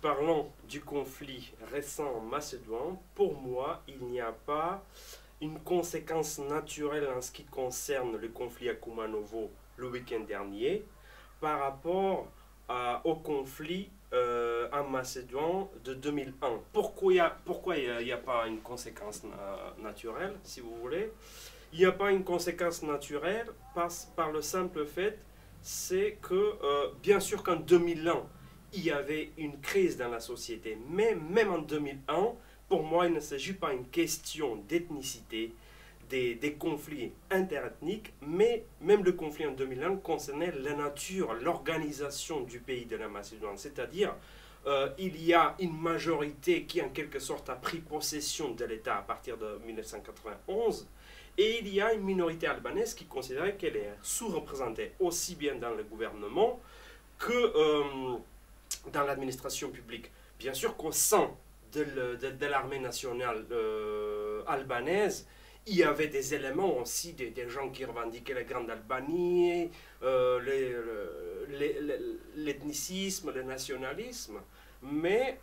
parlons du conflit récent en Macédoine, pour moi, il n'y a pas une conséquence naturelle en ce qui concerne le conflit à Kumanovo le week-end dernier par rapport au conflit en Macédoine de 2001. Pourquoi il n'y a pas une conséquence naturelle, si vous voulez? Il n'y a pas une conséquence naturelle par le simple fait, c'est que, bien sûr qu'en 2001, il y avait une crise dans la société, mais même en 2001, pour moi, il ne s'agit pas d'une question d'ethnicité, des conflits interethniques, mais même le conflit en 2001 concernait la nature, l'organisation du pays de la Macédoine, c'est-à-dire il y a une majorité qui en quelque sorte a pris possession de l'État à partir de 1991, et il y a une minorité albanaise qui considérait qu'elle est sous-représentée aussi bien dans le gouvernement que dans l'administration publique. Bien sûr qu'au sein de l'armée nationale albanaise, il y avait des éléments aussi, des gens qui revendiquaient la Grande Albanie, l'ethnicisme, le nationalisme. Mais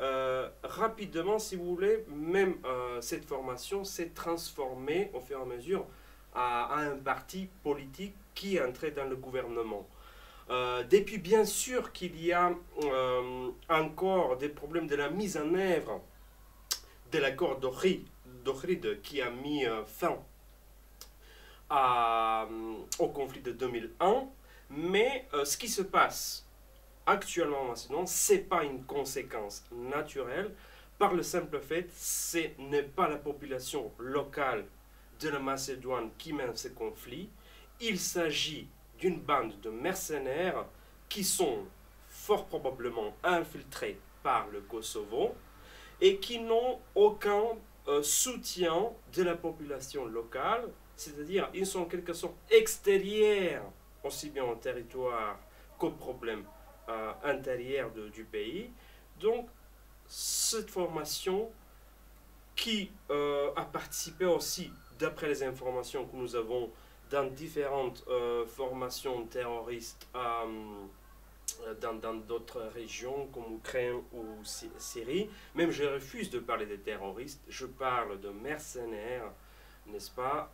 rapidement, si vous voulez, même cette formation s'est transformée au fur et à mesure à un parti politique qui est entré dans le gouvernement. Depuis, bien sûr qu'il y a encore des problèmes de la mise en œuvre de l'accord d'Ohrid qui a mis fin au conflit de 2001, mais ce qui se passe actuellement en Macédoine, ce n'est pas une conséquence naturelle, par le simple fait, ce n'est pas la population locale de la Macédoine qui mène ce conflit, il s'agit d'une bande de mercenaires qui sont fort probablement infiltrés par le Kosovo et qui n'ont aucun soutien de la population locale, c'est-à-dire ils sont en quelque sorte extérieurs aussi bien au territoire qu'aux problèmes intérieurs du pays. Donc cette formation qui a participé aussi, d'après les informations que nous avons dans différentes formations terroristes dans d'autres régions comme Ukraine ou Syrie. Même je refuse de parler de terroristes, je parle de mercenaires, n'est-ce pas?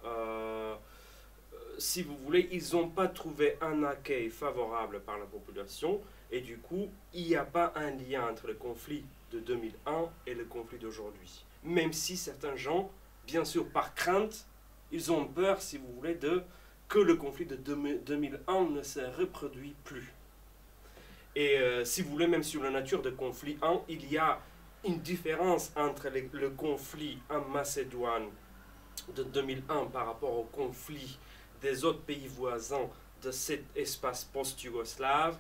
Si vous voulez, ils n'ont pas trouvé un accueil favorable par la population et du coup, il n'y a pas un lien entre le conflit de 2001 et le conflit d'aujourd'hui. Même si certains gens, bien sûr par crainte, ils ont peur, si vous voulez, que le conflit de 2001 ne se reproduise plus. Et si vous voulez, même sur la nature de conflit 1, il y a une différence entre le conflit en Macédoine de 2001 par rapport au conflit des autres pays voisins de cet espace post-yougoslave.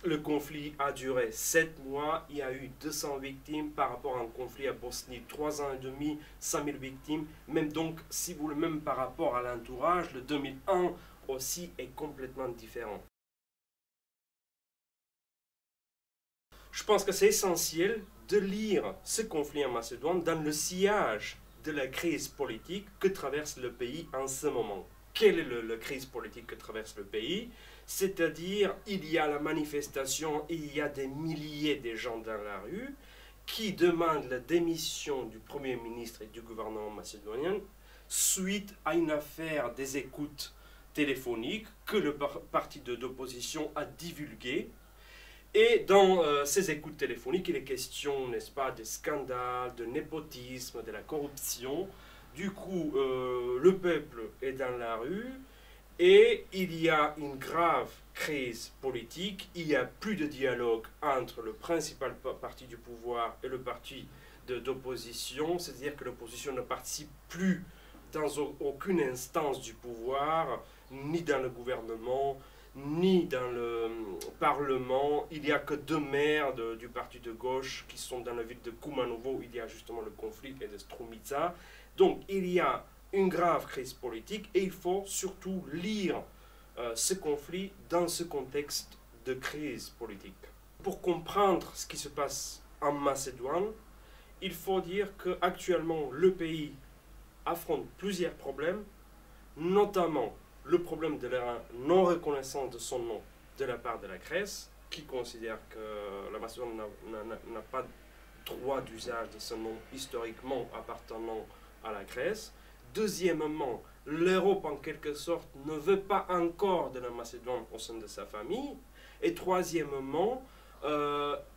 Le conflit a duré 7 mois, il y a eu 200 victimes par rapport à un conflit à Bosnie, 3 ans et demi, 100 000 victimes. Même donc, si vous voulez, même par rapport à l'entourage, le 2001 aussi est complètement différent. Je pense que c'est essentiel de lire ce conflit en Macédoine dans le sillage de la crise politique que traverse le pays en ce moment. Quelle est la crise politique que traverse le pays? C'est-à-dire, il y a la manifestation, il y a des milliers de gens dans la rue qui demandent la démission du Premier ministre et du gouvernement macédonien suite à une affaire des écoutes téléphoniques que le parti d'opposition a divulgué. Et dans ces écoutes téléphoniques, il est question, n'est-ce pas, de scandales, de népotisme, de la corruption. Du coup, le peuple est dans la rue et il y a une grave crise politique. Il n'y a plus de dialogue entre le principal parti du pouvoir et le parti d'opposition. C'est-à-dire que l'opposition ne participe plus dans aucune instance du pouvoir, ni dans le gouvernement, ni dans le Parlement. Il n'y a que 2 maires du parti de gauche qui sont dans la ville de Kumanovo où il y a justement le conflit et de Strumica. Donc il y a une grave crise politique et il faut surtout lire ce conflit dans ce contexte de crise politique. Pour comprendre ce qui se passe en Macédoine, il faut dire qu'actuellement le pays affronte plusieurs problèmes, notamment le problème de la non-reconnaissance de son nom de la part de la Grèce, qui considèrent que la Macédoine n'a pas droit d'usage de ce nom historiquement appartenant à la Grèce. Deuxièmement, l'Europe en quelque sorte ne veut pas encore de la Macédoine au sein de sa famille. Et troisièmement,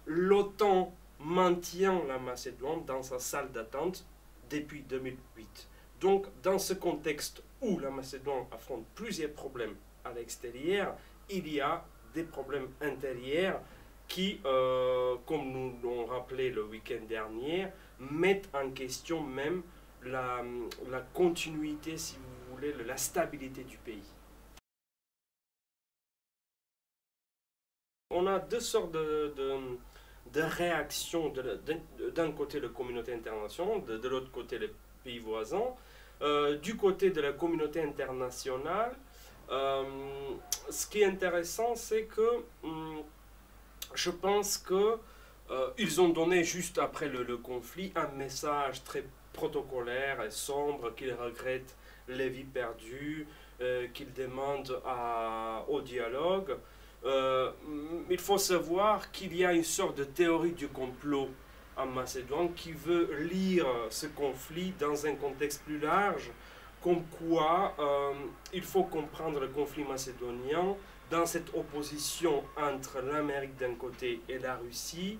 l'OTAN maintient la Macédoine dans sa salle d'attente depuis 2008. Donc, dans ce contexte où la Macédoine affronte plusieurs problèmes à l'extérieur, il y a des problèmes intérieurs qui, comme nous l'ont rappelé le week-end dernier, mettent en question même la continuité, si vous voulez, la stabilité du pays. On a deux sortes de réactions. D'un côté, la communauté internationale, de l'autre côté, les pays voisins. Du côté de la communauté internationale, ce qui est intéressant, c'est que je pense que ils ont donné juste après le conflit un message très protocolaire et sombre qu'ils regrettent les vies perdues, qu'ils demandent au dialogue. Il faut savoir qu'il y a une sorte de théorie du complot en Macédoine qui veut lire ce conflit dans un contexte plus large, comme quoi il faut comprendre le conflit macédonien dans cette opposition entre l'Amérique d'un côté et la Russie,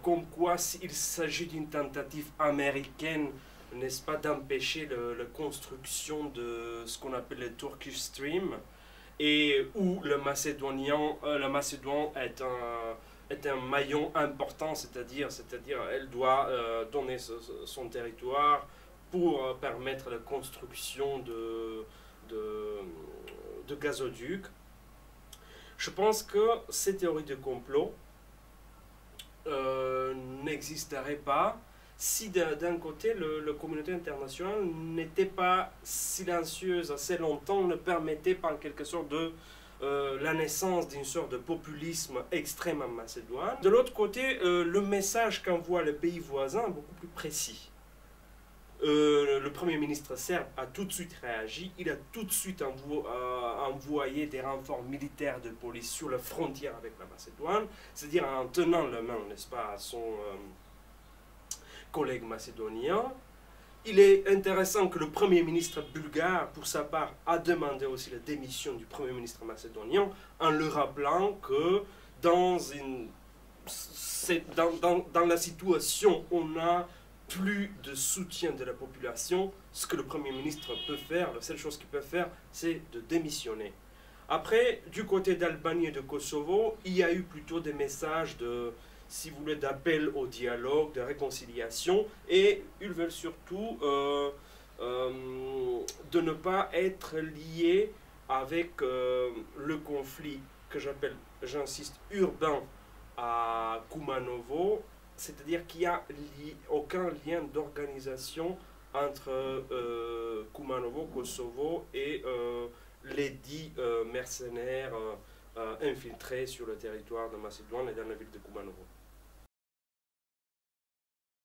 comme quoi il s'agit d'une tentative américaine, n'est-ce pas, d'empêcher la construction de ce qu'on appelle le Turkish Stream, et où la Macédoine est un maillon important, c'est-à-dire elle doit donner son territoire pour permettre la construction de gazoducs. Je pense que ces théories de complot n'existeraient pas si d'un côté la communauté internationale n'était pas silencieuse assez longtemps, ne permettait pas en quelque sorte la naissance d'une sorte de populisme extrême en Macédoine. De l'autre côté, le message qu'envoie le pays voisin est beaucoup plus précis. Le Premier ministre serbe a tout de suite réagi, il a tout de suite envoyé des renforts militaires de police sur la frontière avec la Macédoine, c'est-à-dire en tenant la main, n'est-ce pas, à son collègue macédonien. Il est intéressant que le Premier ministre bulgare, pour sa part, a demandé aussi la démission du Premier ministre macédonien en le rappelant que dans la situation où on a plus de soutien de la population, ce que le Premier ministre peut faire, la seule chose qu'il peut faire, c'est de démissionner. Après, du côté d'Albanie et de Kosovo, il y a eu plutôt des messages si vous voulez, d'appel au dialogue, de réconciliation, et ils veulent surtout de ne pas être liés avec le conflit que j'appelle, j'insiste, urbain à Kumanovo, c'est-à-dire qu'il n'y a aucun lien d'organisation entre Kumanovo, Kosovo et les dits mercenaires infiltrés sur le territoire de Macédoine et dans la ville de Kumanovo.